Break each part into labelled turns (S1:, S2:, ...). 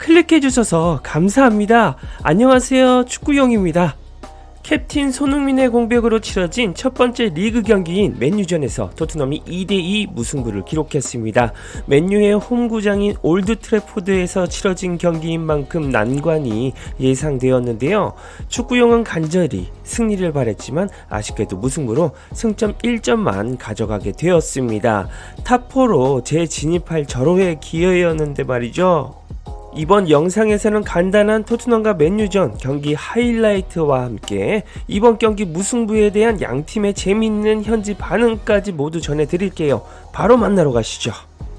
S1: 클릭해주셔서 감사합니다. 안녕하세요, 축구용입니다. 캡틴 손흥민의 공백으로 치러진 첫 번째 리그 경기인 맨유전에서 토트넘이 2대2 무승부를 기록했습니다. 맨유의 홈구장인 올드 트래포드에서 치러진 경기인 만큼 난관이 예상되었는데요. 축구용은 간절히 승리를 바랬지만 아쉽게도 무승부로 승점 1점만 가져가게 되었습니다. 탑4로 재진입할 절호의 기회였는데 말이죠. 이번 영상에서는 간단한 토트넘과 맨유전 경기 하이라이트와 함께 이번 경기 무승부에 대한 양팀의 재미있는 현지 반응까지 모두 전해드릴게요. 바로 만나러 가시죠.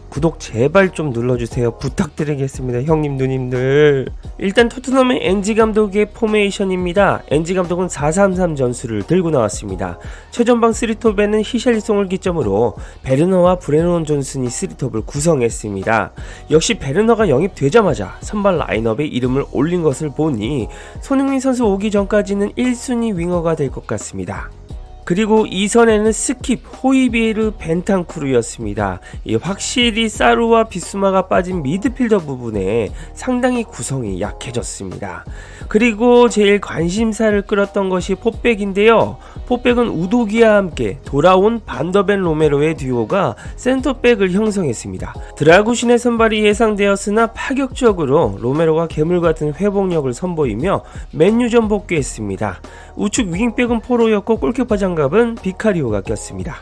S1: 구독 제발 좀 눌러주세요. 부탁드리겠습니다. 형님 누님들. 일단 토트넘의 엔지 감독의 포메이션입니다. 엔지 감독은 4-3-3 전술을 들고 나왔습니다. 최전방 3톱에는 히샬리송을 기점으로 베르너와 브레논 존슨이 3톱을 구성했습니다. 역시 베르너가 영입되자마자 선발 라인업에 이름을 올린 것을 보니 손흥민 선수 오기 전까지는 1순위 윙어가 될 것 같습니다. 그리고 2선에는 스킵, 호이비에르, 벤탄쿠르였습니다. 확실히 사루와 비수마가 빠진 미드필더 부분에 상당히 구성이 약해졌습니다. 그리고 제일 관심사를 끌었던 것이 포백인데요. 포백은 우도기와 함께 돌아온 반더벤 로메로의 듀오가 센터백을 형성했습니다. 드라구신의 선발이 예상되었으나 파격적으로 로메로가 괴물같은 회복력을 선보이며 맨유전 복귀했습니다. 우측 윙백은 포로였고 골키퍼 장갑은 비카리오가 꼈습니다.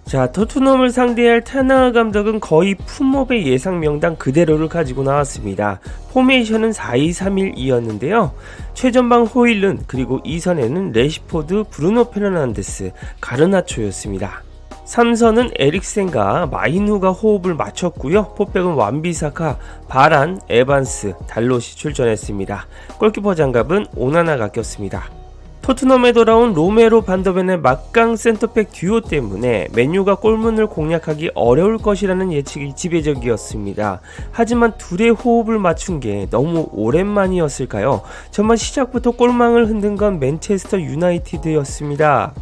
S1: 자, 토트넘을 상대할 테나흐 감독은 거의 품목의 예상 명단 그대로를 가지고 나왔습니다. 포메이션은 4-2-3-1이었는데요. 최전방 호일룬, 그리고 2선에는 레시포드, 브루노 페르난데스, 가르나초였습니다. 3선은 에릭센과 마이누가 호흡을 맞췄고요. 포백은 완비사카, 바란, 에반스, 달롯이 출전했습니다. 골키퍼 장갑은 오나나가 꼈습니다. 토트넘에 돌아온 로메로 반더벤의 막강 센터백 듀오 때문에 맨유가 골문을 공략하기 어려울 것이라는 예측이 지배적이었습니다. 하지만 둘의 호흡을 맞춘 게 너무 오랜만이었을까요? 전반 시작부터 골망을 흔든 건 맨체스터 유나이티드였습니다.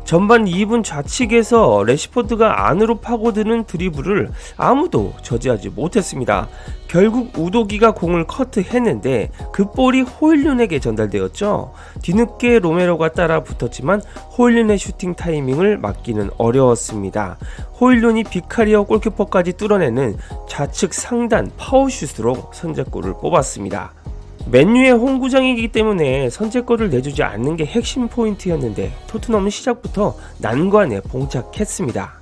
S1: 전반 2분 좌측에서 레시포드가 안으로 파고드는 드리블을 아무도 저지하지 못했습니다. 결국 우도기가 공을 커트했는데 그 볼이 호일룬에게 전달되었죠. 뒤늦게 로메로가 따라 붙었지만 호일룬의 슈팅 타이밍을 막기는 어려웠습니다. 호일룬이 비카리오 골키퍼까지 뚫어내는 좌측 상단 파워슛으로 선제골을 뽑았습니다. 맨유의 홈구장이기 때문에 선제골을 내주지 않는 게 핵심 포인트였는데 토트넘은 시작부터 난관에 봉착했습니다.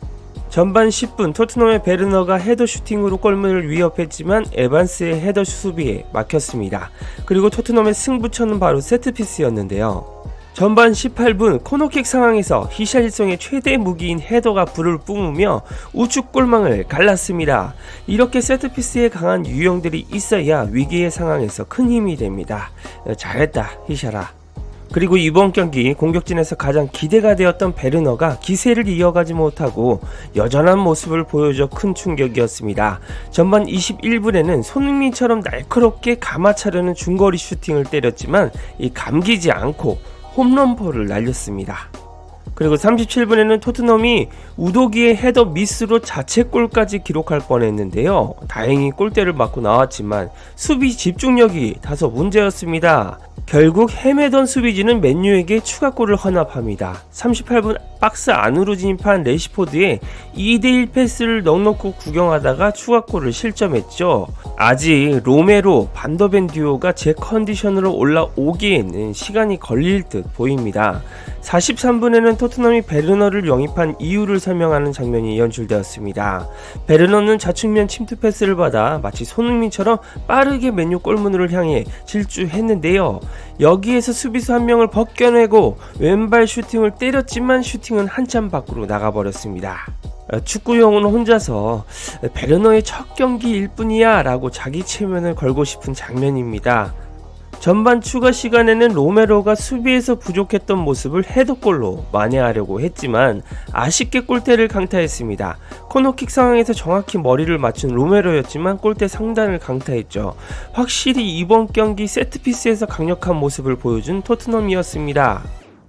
S1: 전반 10분 토트넘의 베르너가 헤더 슈팅으로 골문을 위협했지만 에반스의 헤더 수비에 막혔습니다. 그리고 토트넘의 승부처는 바로 세트피스였는데요. 전반 18분 코너킥 상황에서 히샬리송의 최대 무기인 헤더가 불을 뿜으며 우측 골망을 갈랐습니다. 이렇게 세트피스에 강한 유형들이 있어야 위기의 상황에서 큰 힘이 됩니다. 잘했다 히샬아. 그리고 이번 경기 공격진에서 가장 기대가 되었던 베르너가 기세를 이어가지 못하고 여전한 모습을 보여줘 큰 충격이었습니다. 전반 21분에는 손흥민처럼 날카롭게 감아차려는 중거리 슈팅을 때렸지만 감기지 않고 홈런볼을 날렸습니다. 그리고 37분에는 토트넘이 우도기의 헤더 미스로 자책골까지 기록할 뻔했는데요. 다행히 골대를 맞고 나왔지만 수비 집중력이 다소 문제였습니다. 결국 헤매던 수비진은 맨유에게 추가골을 헌납합니다. 38분 박스 안으로 진입한 레시포드의 2대1 패스를 넉넉히 구경하다가 추가골을 실점했죠. 아직 로메로, 반더벤 듀오가 제 컨디션으로 올라오기에는 시간이 걸릴 듯 보입니다. 43분에는 토트넘이 베르너를 영입한 이유를 설명하는 장면이 연출되었습니다. 베르너는 좌측면 침투 패스를 받아 마치 손흥민처럼 빠르게 맨유 골문으를 향해 질주했는데요. 여기에서 수비수 한 명을 벗겨내고 왼발 슈팅을 때렸지만 슈팅은 한참 밖으로 나가버렸습니다. 축구용은 혼자서 베르너의 첫 경기일 뿐이야 라고 자기 체면을 걸고 싶은 장면입니다. 전반 추가 시간에는 로메로가 수비에서 부족했던 모습을 헤더골로 만회하려고 했지만 아쉽게 골대를 강타했습니다. 코너킥 상황에서 정확히 머리를 맞춘 로메로였지만 골대 상단을 강타했죠. 확실히 이번 경기 세트피스에서 강력한 모습을 보여준 토트넘이었습니다.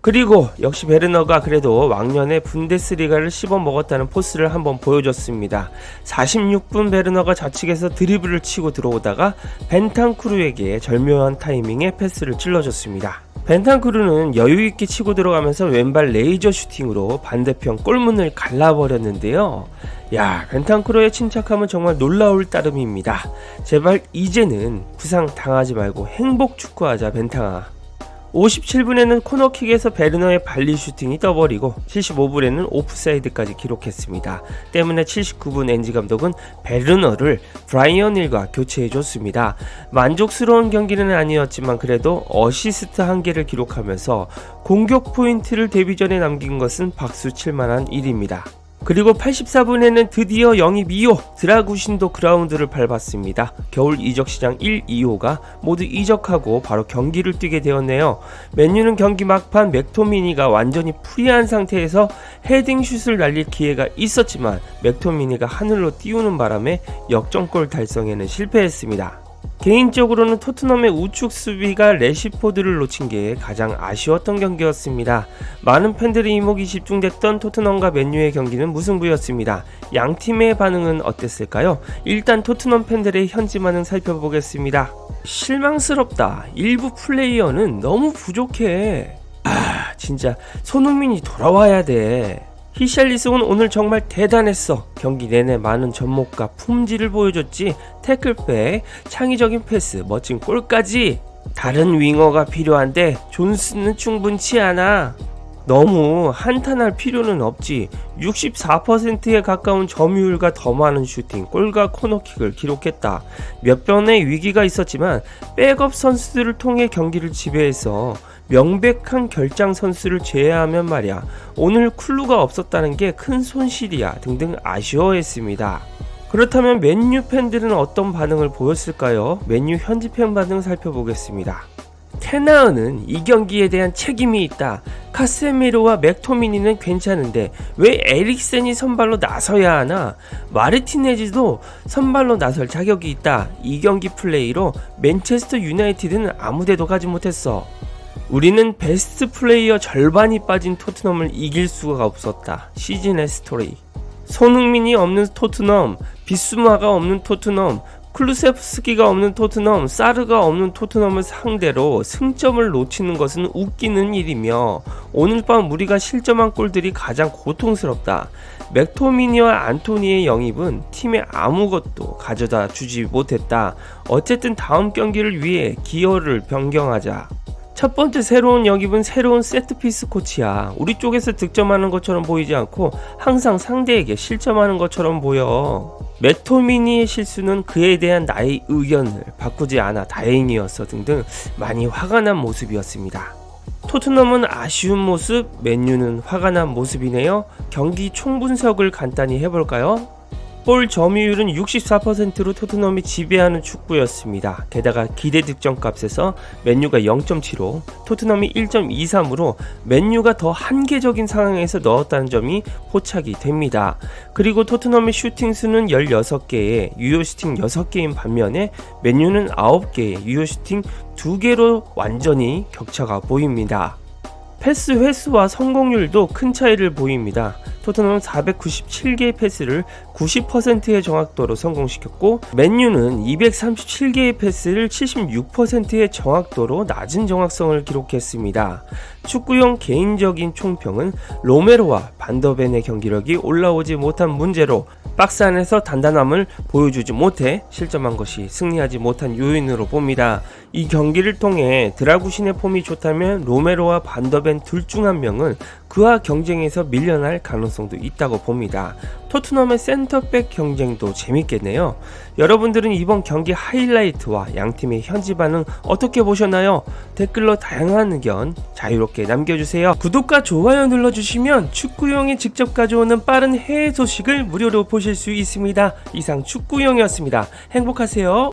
S1: 그리고 역시 베르너가 그래도 왕년에 분데스리가를 씹어먹었다는 포스를 한번 보여줬습니다. 46분 베르너가 좌측에서 드리블을 치고 들어오다가 벤탄쿠르에게 절묘한 타이밍에 패스를 찔러줬습니다. 벤탄쿠르는 여유있게 치고 들어가면서 왼발 레이저 슈팅으로 반대편 골문을 갈라버렸는데요. 야, 벤탄쿠르의 침착함은 정말 놀라울 따름입니다. 제발 이제는 부상 당하지 말고 행복 축구하자 벤탕아. 57분에는 코너킥에서 베르너의 발리 슈팅이 떠버리고 75분에는 오프사이드까지 기록했습니다. 때문에 79분 엔지 감독은 베르너를 브라이언 힐과 교체해줬습니다. 만족스러운 경기는 아니었지만 그래도 어시스트 1개를 기록하면서 공격 포인트를 데뷔전에 남긴 것은 박수 칠만한 일입니다. 그리고 84분에는 드디어 영입 2호 드라구신도 그라운드를 밟았습니다. 겨울 이적시장 1, 2호가 모두 이적하고 바로 경기를 뛰게 되었네요. 맨유는 경기 막판 맥토미니가 완전히 프리한 상태에서 헤딩슛을 날릴 기회가 있었지만 맥토미니가 하늘로 띄우는 바람에 역전골 달성에는 실패했습니다. 개인적으로는 토트넘의 우측 수비가 레시포드를 놓친 게 가장 아쉬웠던 경기였습니다. 많은 팬들의 이목이 집중됐던 토트넘과 맨유의 경기는 무승부였습니다. 양 팀의 반응은 어땠을까요? 일단 토트넘 팬들의 현지 반응 살펴보겠습니다. 실망스럽다. 일부 플레이어는 너무 부족해. 진짜 손흥민이 돌아와야 돼. 히샬리송은 오늘 정말 대단했어. 경기 내내 많은 접목과 품질을 보여줬지. 태클백, 창의적인 패스, 멋진 골까지. 다른 윙어가 필요한데 존슨은 충분치 않아. 너무 한탄할 필요는 없지. 64%에 가까운 점유율과 더 많은 슈팅, 골과 코너킥을 기록했다. 몇 번의 위기가 있었지만 백업 선수들을 통해 경기를 지배해서 명백한 결장 선수를 제외하면 말이야 오늘 쿨루가 없었다는 게 큰 손실이야 등등 아쉬워했습니다. 그렇다면 맨유 팬들은 어떤 반응을 보였을까요? 맨유 현지 팬 반응 살펴보겠습니다. 테나은은 이 경기에 대한 책임이 있다. 카세미로와 맥토미니는 괜찮은데 왜 에릭센이 선발로 나서야 하나? 마르티네즈도 선발로 나설 자격이 있다. 이 경기 플레이로 맨체스터 유나이티드는 아무데도 가지 못했어. 우리는 베스트 플레이어 절반이 빠진 토트넘을 이길 수가 없었다. 시즌의 스토리. 손흥민이 없는 토트넘, 비수마가 없는 토트넘, 클루세프스키가 없는 토트넘, 사르가 없는 토트넘을 상대로 승점을 놓치는 것은 웃기는 일이며 오늘 밤 우리가 실점한 골들이 가장 고통스럽다. 맥토미니와 안토니의 영입은 팀에 아무것도 가져다 주지 못했다. 어쨌든 다음 경기를 위해 기여를 변경하자. 첫 번째 새로운 영입은 새로운 세트피스 코치야. 우리 쪽에서 득점하는 것처럼 보이지 않고 항상 상대에게 실점하는 것처럼 보여. 맥토미니의 실수는 그에 대한 나의 의견을 바꾸지 않아 다행이었어 등등 많이 화가 난 모습이었습니다. 토트넘은 아쉬운 모습, 맨유는 화가 난 모습이네요. 경기 총분석을 간단히 해볼까요? 볼 점유율은 64%로 토트넘이 지배하는 축구였습니다. 게다가 기대 득점값에서 맨유가 0.75, 토트넘이 1.23으로 맨유가 더 한계적인 상황에서 넣었다는 점이 포착이 됩니다. 그리고 토트넘의 슈팅 수는 16개에 유효 슈팅 6개인 반면에 맨유는 9개에 유효 슈팅 2개로 완전히 격차가 보입니다. 패스 횟수와 성공률도 큰 차이를 보입니다. 토트넘은 497개의 패스를 90%의 정확도로 성공시켰고 맨유는 237개의 패스를 76%의 정확도로 낮은 정확성을 기록했습니다. 축구용 개인적인 총평은 로메로와 반더벤의 경기력이 올라오지 못한 문제로 박스 안에서 단단함을 보여주지 못해 실점한 것이 승리하지 못한 요인으로 봅니다. 이 경기를 통해 드라구신의 폼이 좋다면 로메로와 반더벤 둘 중 한 명은 그와 경쟁에서 밀려날 가능성도 있다고 봅니다. 토트넘의 센터백 경쟁도 재밌겠네요. 여러분들은 이번 경기 하이라이트와 양팀의 현지 반응 어떻게 보셨나요? 댓글로 다양한 의견 자유롭게 남겨주세요. 구독과 좋아요 눌러주시면 축구용이 직접 가져오는 빠른 해외 소식을 무료로 보실 수 있습니다. 이상 축구용이었습니다. 행복하세요.